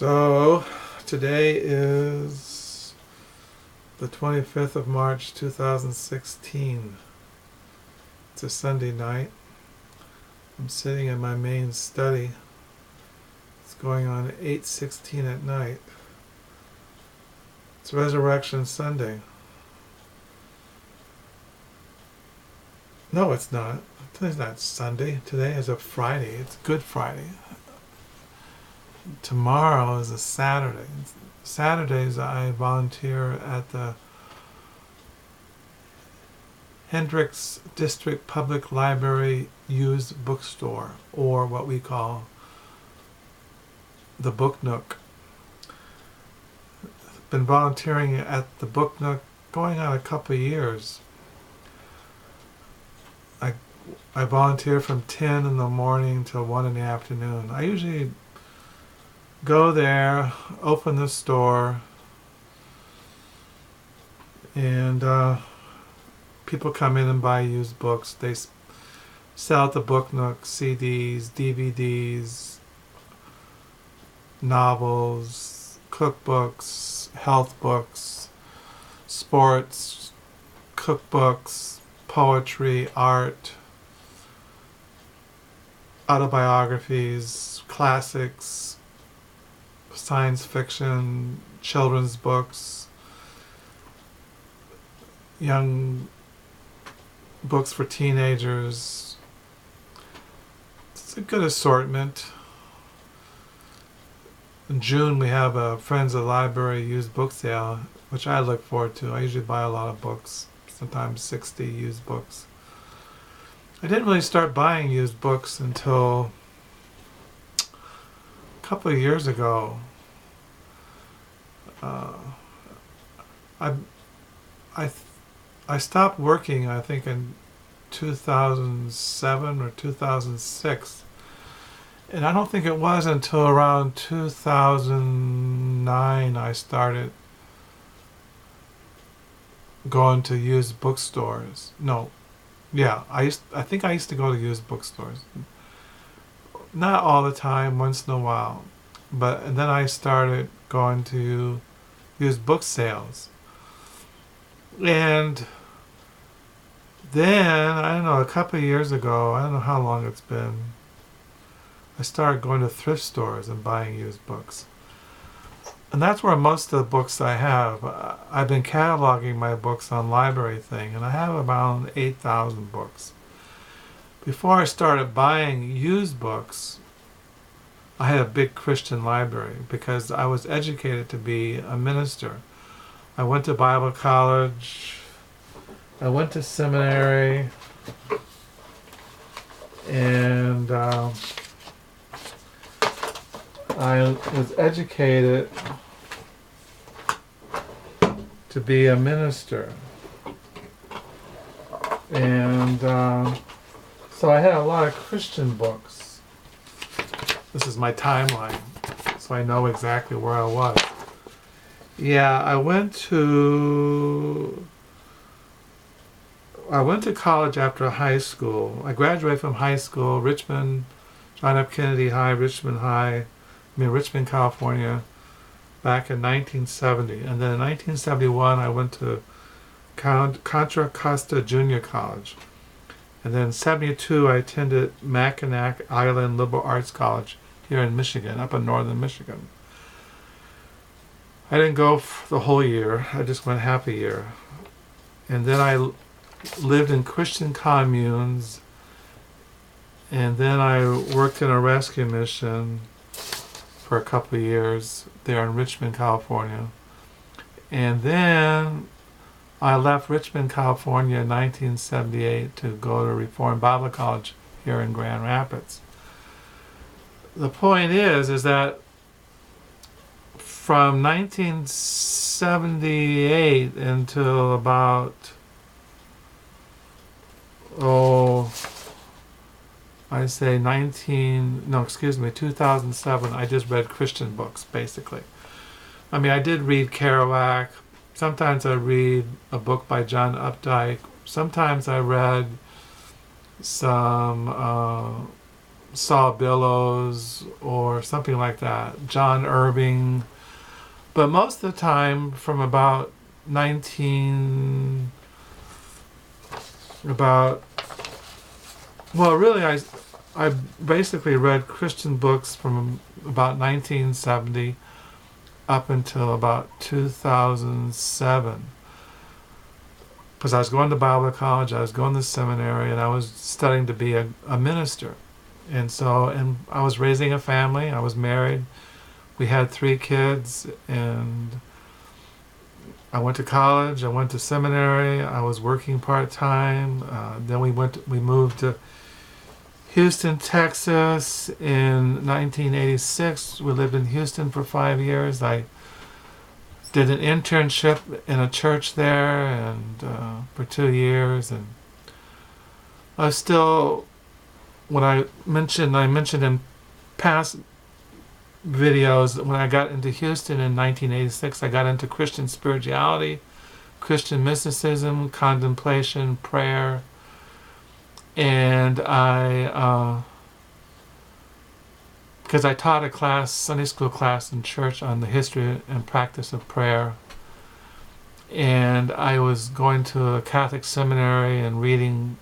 So, today is the 25th of March 2016. It's a Sunday night. I'm sitting in my main study. It's going on 8:16 at night. It's Resurrection Sunday. No, it's not. Today's not Sunday. Today is a Friday. It's Good Friday. Tomorrow is a Saturday. Saturdays I volunteer at the Hendricks District Public Library used bookstore, or what we call the Book Nook. Been volunteering at the Book Nook going on a couple of years. I volunteer from 10 in the morning till 1 in the afternoon. I usually go there, open the store, and people come in and buy used books. They sell at the Book Nook CDs, DVDs, novels, cookbooks, health books, sports, cookbooks, poetry, art, autobiographies, classics, science fiction, children's books, young books for teenagers. It's a good assortment. In June we have a Friends of the Library used book sale, which I look forward to. I usually buy a lot of books, sometimes 60 used books. I didn't really start buying used books until a couple of years ago. I stopped working, I think, in 2007 or 2006. And I don't think it was until around 2009 I started going to used bookstores. I think I used to go to used bookstores. Not all the time, once in a while. And then I started going to used book sales. And then, I don't know, a couple of years ago, I don't know how long it's been, I started going to thrift stores and buying used books. And that's where most of the books I have. I've been cataloging my books on Library Thing, and I have about 8,000 books. Before I started buying used books, I had a big Christian library because I was educated to be a minister. I went to Bible college, I went to seminary, and I was educated to be a minister. And so I had a lot of Christian books. This is my timeline, so I know exactly where I was. Yeah, I went to college after high school. I graduated from high school, Richmond, John F. Kennedy High, Richmond, California, back in 1970. And then in 1971, I went to Contra Costa Junior College. And then in 72, I attended Mackinac Island Liberal Arts College here in Michigan, up in northern Michigan. I didn't go for the whole year. I just went half a year. And then I lived in Christian communes. And then I worked in a rescue mission for a couple of years there in Richmond, California. And then I left Richmond, California in 1978 to go to Reformed Bible College here in Grand Rapids. The point is that from 1978 until about 2007, I just read Christian books, basically. I mean, I did read Kerouac. Sometimes I read a book by John Updike. Sometimes I read some Saul Billows or something like that, John Irving. But most of the time, from about 19, about, well, really, I basically read Christian books from about 1970 up until about 2007. Because I was going to Bible college, I was going to seminary, and I was studying to be a minister. And I was raising a family, I was married, we had 3 kids, and I went to college, I went to seminary, I was working part-time, then we moved to Houston, Texas in 1986. We lived in Houston for 5 years. I did an internship in a church there and for 2 years, and I still, when I mentioned in past videos that when I got into Houston in 1986, I got into Christian spirituality, Christian mysticism, contemplation, prayer, and because I taught a class, Sunday school class in church on the history and practice of prayer. And I was going to a Catholic seminary and reading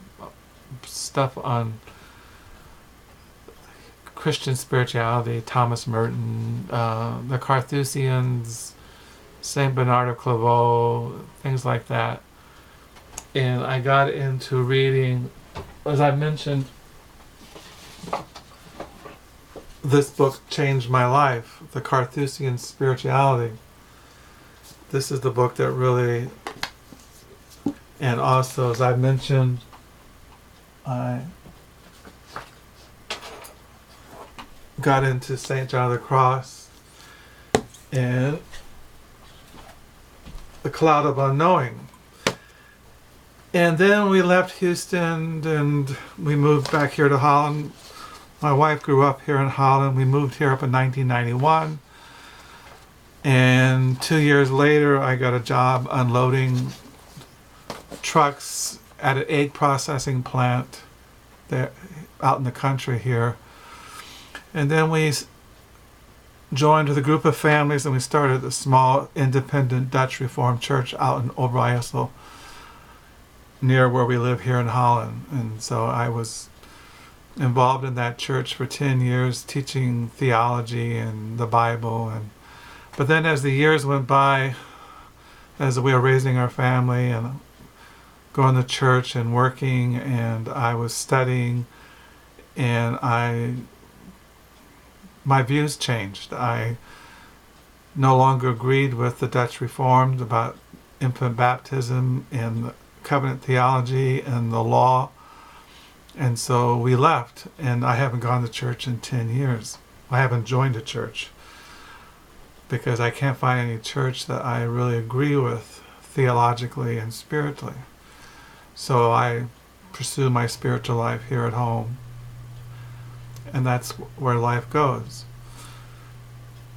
stuff on Christian spirituality, Thomas Merton, the Carthusians, Saint Bernard of Clairvaux, things like that. And I got into reading, as I mentioned, this book changed my life, The Carthusian Spirituality. This is the book that really, and also, as I mentioned, I got into St. John of the Cross and The Cloud of Unknowing. And then we left Houston and we moved back here to Holland. My wife grew up here in Holland. We moved here up in 1991. And 2 years later, I got a job unloading trucks at an egg processing plant there out in the country here. And then we joined with a group of families and we started a small independent Dutch Reformed church out in Overijssel, near where we live here in Holland. And so I was involved in that church for 10 years, teaching theology and the Bible. But then as the years went by, as we were raising our family and going to church and working, and I was studying, and my views changed. I no longer agreed with the Dutch Reformed about infant baptism and covenant theology and the law. And so we left, and I haven't gone to church in 10 years. I haven't joined a church because I can't find any church that I really agree with theologically and spiritually. So I pursue my spiritual life here at home, and that's where life goes.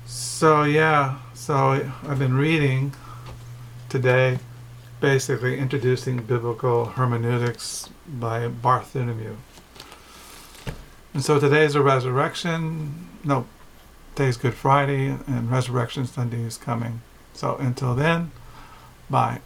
So I've been reading today, basically introducing biblical hermeneutics by Bartholomew. And so today's a resurrection. No, today's Good Friday, and Resurrection Sunday is coming. So until then, bye.